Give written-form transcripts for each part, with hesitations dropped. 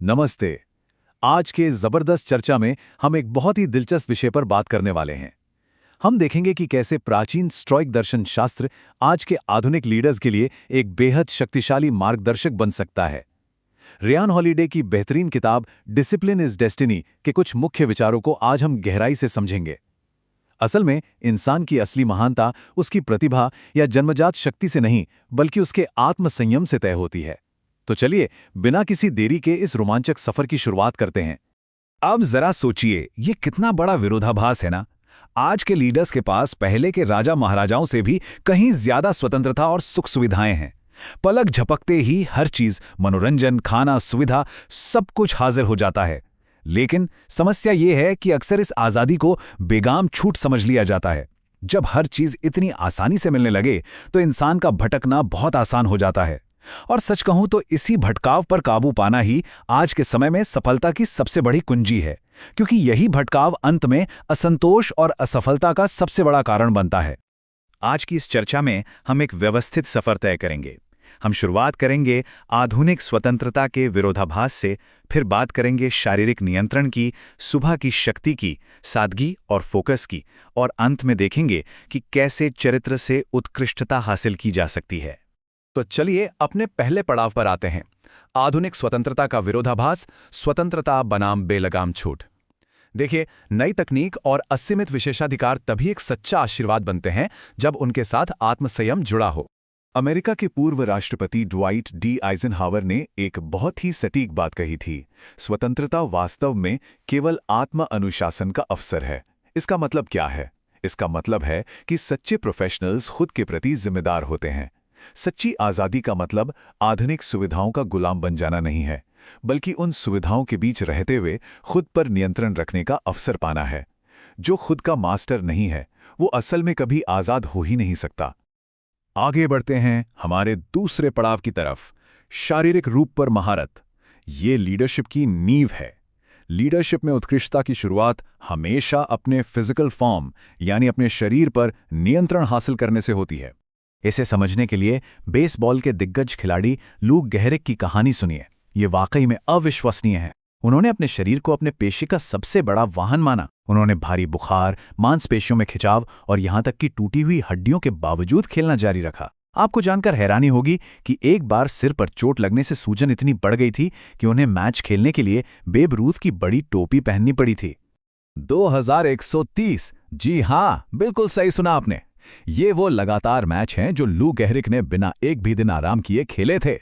नमस्ते। आज के जबरदस्त चर्चा में हम एक बहुत ही दिलचस्प विषय पर बात करने वाले हैं। हम देखेंगे कि कैसे प्राचीन स्टोइक दर्शन शास्त्र आज के आधुनिक लीडर्स के लिए एक बेहद शक्तिशाली मार्गदर्शक बन सकता है। रियान हॉलिडे की बेहतरीन किताब डिसिप्लिन इज डेस्टिनी के कुछ मुख्य विचारों को आज हम गहराई से समझेंगे। असल में इंसान की असली महानता उसकी प्रतिभा या जन्मजात शक्ति से नहीं, बल्कि उसके आत्मसंयम से तय होती है। तो चलिए, बिना किसी देरी के इस रोमांचक सफर की शुरुआत करते हैं। अब जरा सोचिए, ये कितना बड़ा विरोधाभास है ना। आज के लीडर्स के पास पहले के राजा महाराजाओं से भी कहीं ज्यादा स्वतंत्रता और सुख सुविधाएं हैं। पलक झपकते ही हर चीज, मनोरंजन, खाना, सुविधा, सब कुछ हाजिर हो जाता है। लेकिन समस्या ये है कि अक्सर इस आजादी को बेगाम छूट समझ लिया जाता है। जब हर चीज इतनी आसानी से मिलने लगे तो इंसान का भटकना बहुत आसान हो जाता है। और सच कहूं तो इसी भटकाव पर काबू पाना ही आज के समय में सफलता की सबसे बड़ी कुंजी है, क्योंकि यही भटकाव अंत में असंतोष और असफलता का सबसे बड़ा कारण बनता है। आज की इस चर्चा में हम एक व्यवस्थित सफर तय करेंगे। हम शुरुआत करेंगे आधुनिक स्वतंत्रता के विरोधाभास से, फिर बात करेंगे शारीरिक नियंत्रण की, सुबह की शक्ति की, सादगी और फोकस की, और अंत में देखेंगे कि कैसे चरित्र से उत्कृष्टता हासिल की जा सकती है। तो चलिए अपने पहले पड़ाव पर आते हैं। आधुनिक स्वतंत्रता का विरोधाभास, स्वतंत्रता बनाम बेलगाम छूट। देखिए, नई तकनीक और असीमित विशेषाधिकार तभी एक सच्चा आशीर्वाद बनते हैं जब उनके साथ आत्मसंयम जुड़ा हो। अमेरिका के पूर्व राष्ट्रपति ड्वाइट डी आइजनहावर ने एक बहुत ही सटीक बात कही थी। स्वतंत्रता वास्तव में केवल आत्म अनुशासन का अवसर है। इसका मतलब क्या है? इसका मतलब है कि सच्चे प्रोफेशनल्स खुद के प्रति जिम्मेदार होते हैं। सच्ची आज़ादी का मतलब आधुनिक सुविधाओं का गुलाम बन जाना नहीं है, बल्कि उन सुविधाओं के बीच रहते हुए खुद पर नियंत्रण रखने का अवसर पाना है। जो खुद का मास्टर नहीं है, वो असल में कभी आज़ाद हो ही नहीं सकता। आगे बढ़ते हैं हमारे दूसरे पड़ाव की तरफ, शारीरिक रूप पर महारत। ये लीडरशिप की नींव है। लीडरशिप में उत्कृष्टता की शुरुआत हमेशा अपने फिजिकल फॉर्म, यानी अपने शरीर पर नियंत्रण हासिल करने से होती है। इसे समझने के लिए बेसबॉल के दिग्गज खिलाड़ी लू गेहरिक की कहानी सुनिए। ये वाकई में अविश्वसनीय है। उन्होंने अपने शरीर को अपने पेशी का सबसे बड़ा वाहन माना। उन्होंने भारी बुखार, मांसपेशियों में खिंचाव और यहां तक कि टूटी हुई हड्डियों के बावजूद खेलना जारी रखा। आपको जानकर हैरानी होगी कि एक बार सिर पर चोट लगने से सूजन इतनी बढ़ गई थी कि उन्हें मैच खेलने के लिए बेब रूथ की बड़ी टोपी पहननी पड़ी थी। 2130, जी हां, बिल्कुल सही सुना आपने। ये वो लगातार मैच हैं जो लू गेहरिक ने बिना एक भी दिन आराम किए खेले थे।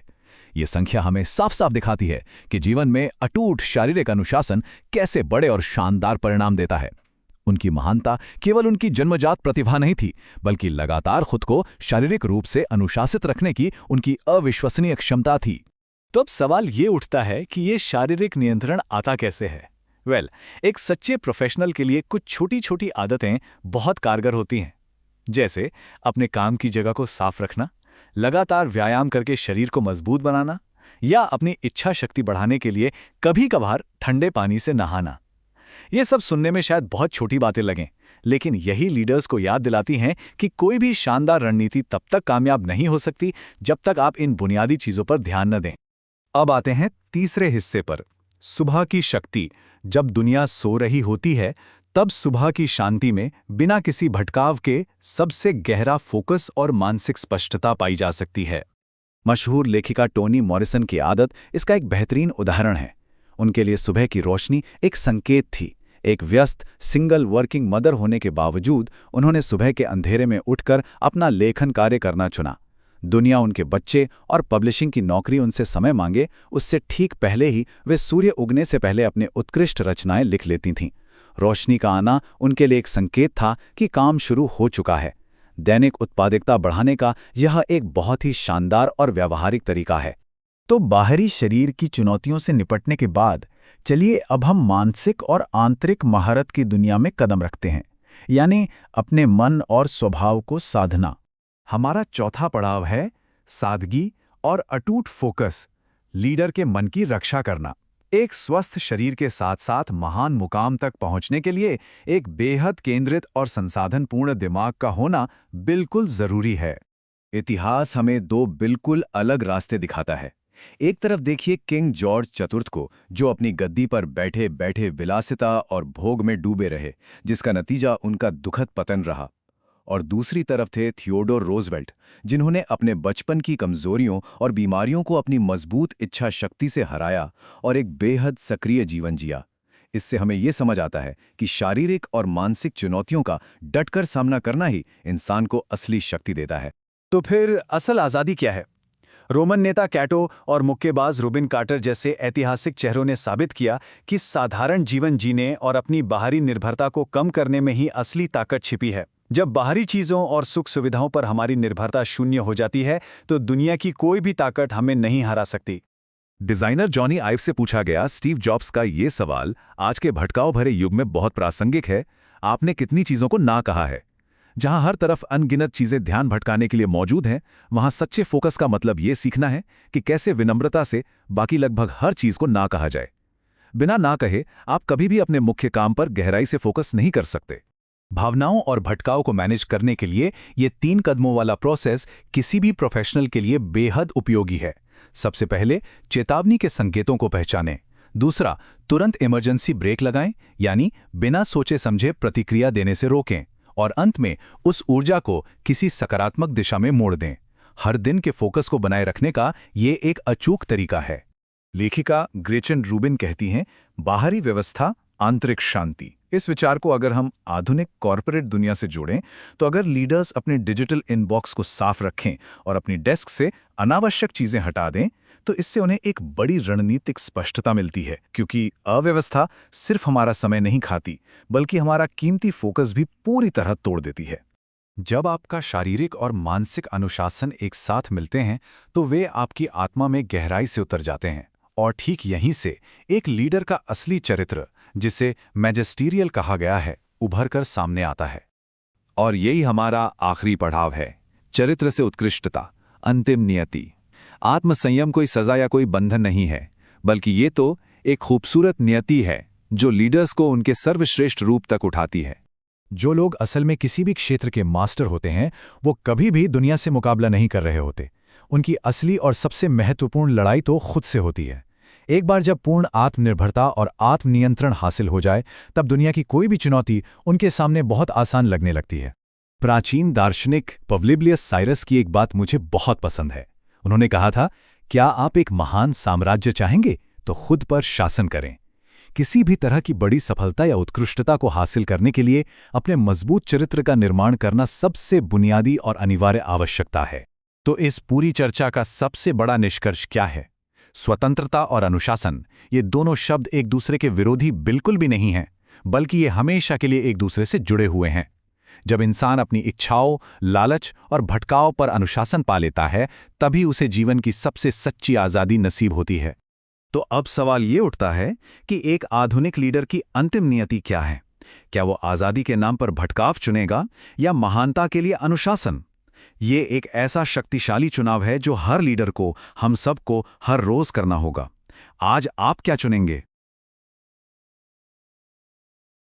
ये संख्या हमें साफ साफ दिखाती है कि जीवन में अटूट शारीरिक अनुशासन कैसे बड़े और शानदार परिणाम देता है। उनकी महानता केवल उनकी जन्मजात प्रतिभा नहीं थी, बल्कि लगातार खुद को शारीरिक रूप से अनुशासित रखने की उनकी अविश्वसनीय क्षमता थी। तो अब सवाल ये उठता है कि ये शारीरिक नियंत्रण आता कैसे है? एक सच्चे प्रोफेशनल के लिए कुछ छोटी छोटी आदतें बहुत कारगर होती हैं। जैसे अपने काम की जगह को साफ रखना, लगातार व्यायाम करके शरीर को मजबूत बनाना, या अपनी इच्छा शक्ति बढ़ाने के लिए कभी कभार ठंडे पानी से नहाना। ये सब सुनने में शायद बहुत छोटी बातें लगें, लेकिन यही लीडर्स को याद दिलाती हैं कि कोई भी शानदार रणनीति तब तक कामयाब नहीं हो सकती जब तक आप इन बुनियादी चीजों पर ध्यान न दें। अब आते हैं तीसरे हिस्से पर, सुबह की शक्ति। जब दुनिया सो रही होती है, तब सुबह की शांति में बिना किसी भटकाव के सबसे गहरा फोकस और मानसिक स्पष्टता पाई जा सकती है। मशहूर लेखिका टोनी मॉरिसन की आदत इसका एक बेहतरीन उदाहरण है। उनके लिए सुबह की रोशनी एक संकेत थी। एक व्यस्त सिंगल वर्किंग मदर होने के बावजूद उन्होंने सुबह के अंधेरे में उठकर अपना लेखन कार्य करना चुना। दुनिया, उनके बच्चे और पब्लिशिंग की नौकरी उनसे समय मांगे, उससे ठीक पहले ही वे सूर्य उगने से पहले अपने उत्कृष्ट रचनाएं लिख लेती थीं। रोशनी का आना उनके लिए एक संकेत था कि काम शुरू हो चुका है। दैनिक उत्पादकता बढ़ाने का यह एक बहुत ही शानदार और व्यावहारिक तरीका है। तो बाहरी शरीर की चुनौतियों से निपटने के बाद चलिए अब हम मानसिक और आंतरिक महारत की दुनिया में कदम रखते हैं, यानी अपने मन और स्वभाव को साधना। हमारा चौथा पड़ाव है सादगी और अटूट फोकस, लीडर के मन की रक्षा करना। एक स्वस्थ शरीर के साथ साथ महान मुकाम तक पहुंचने के लिए एक बेहद केंद्रित और संसाधनपूर्ण दिमाग का होना बिल्कुल जरूरी है। इतिहास हमें दो बिल्कुल अलग रास्ते दिखाता है। एक तरफ देखिए किंग जॉर्ज चतुर्थ को, जो अपनी गद्दी पर बैठे बैठे विलासिता और भोग में डूबे रहे, जिसका नतीजा उनका दुखद पतन रहा। और दूसरी तरफ थे थियोडोर रोजवेल्ट, जिन्होंने अपने बचपन की कमजोरियों और बीमारियों को अपनी मजबूत इच्छा शक्ति से हराया और एक बेहद सक्रिय जीवन जिया। इससे हमें ये समझ आता है कि शारीरिक और मानसिक चुनौतियों का डटकर सामना करना ही इंसान को असली शक्ति देता है। तो फिर असल आज़ादी क्या है? रोमन नेता कैटो और मुक्केबाज रूबिन कार्टर जैसे ऐतिहासिक चेहरों ने साबित किया कि साधारण जीवन जीने और अपनी बाहरी निर्भरता को कम करने में ही असली ताकत छिपी है। जब बाहरी चीज़ों और सुख सुविधाओं पर हमारी निर्भरता शून्य हो जाती है तो दुनिया की कोई भी ताकत हमें नहीं हरा सकती। डिजाइनर जॉनी आइव से पूछा गया स्टीव जॉब्स का ये सवाल आज के भटकाव भरे युग में बहुत प्रासंगिक है। आपने कितनी चीज़ों को ना कहा है? जहां हर तरफ अनगिनत चीजें ध्यान भटकाने के लिए मौजूद हैं, वहां सच्चे फोकस का मतलब ये सीखना है कि कैसे विनम्रता से बाकी लगभग हर चीज को ना कहा जाए। बिना ना कहे आप कभी भी अपने मुख्य काम पर गहराई से फोकस नहीं कर सकते। भावनाओं और भटकाव को मैनेज करने के लिए ये 3 कदमों वाला प्रोसेस किसी भी प्रोफेशनल के लिए बेहद उपयोगी है। सबसे पहले चेतावनी के संकेतों को पहचानें। दूसरा, तुरंत इमरजेंसी ब्रेक लगाएं, यानी बिना सोचे समझे प्रतिक्रिया देने से रोकें। और अंत में उस ऊर्जा को किसी सकारात्मक दिशा में मोड़ दें। हर दिन के फोकस को बनाए रखने का ये एक अचूक तरीका है। लेखिका ग्रेचन रूबिन कहती हैं, बाहरी व्यवस्था, आंतरिक शांति। इस विचार को अगर हम आधुनिक कॉरपोरेट दुनिया से जोड़ें, तो अगर लीडर्स अपने डिजिटल इनबॉक्स को साफ रखें और अपनी डेस्क से अनावश्यक चीजें हटा दें, तो इससे उन्हें एक बड़ी रणनीतिक स्पष्टता मिलती है, क्योंकि अव्यवस्था सिर्फ हमारा समय नहीं खाती, बल्कि हमारा कीमती फोकस भी पूरी तरह तोड़ देती है। जब आपका शारीरिक और मानसिक अनुशासन एक साथ मिलते हैं तो वे आपकी आत्मा में गहराई से उतर जाते हैं। और ठीक यहीं से एक लीडर का असली चरित्र, जिसे मैजेस्टीरियल कहा गया है, उभर कर सामने आता है। और यही हमारा आखिरी पड़ाव है, चरित्र से उत्कृष्टता, अंतिम नियति। आत्मसंयम कोई सजा या कोई बंधन नहीं है, बल्कि ये तो एक खूबसूरत नियति है जो लीडर्स को उनके सर्वश्रेष्ठ रूप तक उठाती है। जो लोग असल में किसी भी क्षेत्र के मास्टर होते हैं, वो कभी भी दुनिया से मुकाबला नहीं कर रहे होते। उनकी असली और सबसे महत्वपूर्ण लड़ाई तो खुद से होती है। एक बार जब पूर्ण आत्मनिर्भरता और आत्मनियंत्रण हासिल हो जाए, तब दुनिया की कोई भी चुनौती उनके सामने बहुत आसान लगने लगती है। प्राचीन दार्शनिक पब्लियस साइरस की एक बात मुझे बहुत पसंद है। उन्होंने कहा था, क्या आप एक महान साम्राज्य चाहेंगे तो खुद पर शासन करें। किसी भी तरह की बड़ी सफलता या उत्कृष्टता को हासिल करने के लिए अपने मजबूत चरित्र का निर्माण करना सबसे बुनियादी और अनिवार्य आवश्यकता है। तो इस पूरी चर्चा का सबसे बड़ा निष्कर्ष क्या है? स्वतंत्रता और अनुशासन, ये दोनों शब्द एक दूसरे के विरोधी बिल्कुल भी नहीं हैं, बल्कि ये हमेशा के लिए एक दूसरे से जुड़े हुए हैं। जब इंसान अपनी इच्छाओं, लालच और भटकाव पर अनुशासन पा लेता है, तभी उसे जीवन की सबसे सच्ची आज़ादी नसीब होती है। तो अब सवाल ये उठता है कि एक आधुनिक लीडर की अंतिम नियति क्या है? क्या वो आज़ादी के नाम पर भटकाव चुनेगा या महानता के लिए अनुशासन? ये एक ऐसा शक्तिशाली चुनाव है जो हर लीडर को, हम सबको हर रोज करना होगा। आज आप क्या चुनेंगे?